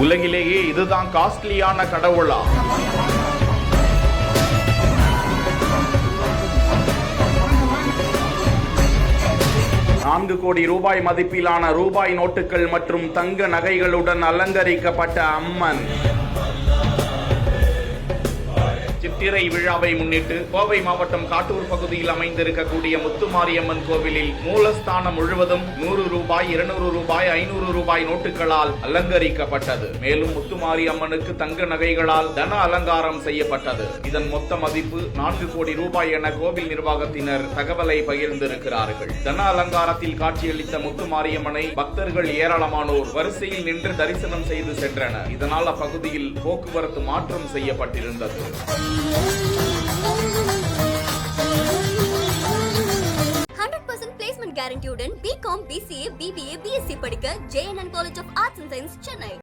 உலகிலேயே இதுதான் காஸ்ட்லியான கடவுளா? கோடி ரூபாய் மதிப்பிலான ரூபாய் நோட்டுகள் மற்றும் தங்க நகைகளுடன் அலங்கரிக்கப்பட்ட அம்மன். சித்திரை விழாவை முன்னிட்டு கோவை மாவட்டம் காட்டூர் பகுதியில் அமைந்திருக்கக்கூடிய முத்துமாரியம்மன் கோவிலில் மூலஸ்தானம் முழுவதும் 100 ரூபாய், 200 ரூபாய், 500 ரூபாய் நோட்டுகளால் அலங்கரிக்கப்பட்டது. மேலும் முத்துமாரியம்மனுக்கு தங்க நகைகளால் தன அலங்காரம் செய்யப்பட்டது. இதன் மொத்த மதிப்பு 4 கோடி ரூபாய் என கோவில் நிர்வாகத்தினர் தகவலை பகிர்ந்திருக்கிறார்கள். தன அலங்காரத்தில் காட்சியளித்த முத்துமாரியம்மனை பக்தர்கள் ஏராளமானோர் வரிசையில் நின்று தரிசனம் செய்து சென்றனர். இதனால் அப்பகுதியில் போக்குவரத்து மாற்றம் செய்யப்பட்டிருந்தது. 100% placement guarantee உடன் BCom, BCA, BBA, BSc படிக்க JNN College of Arts and Science, Chennai.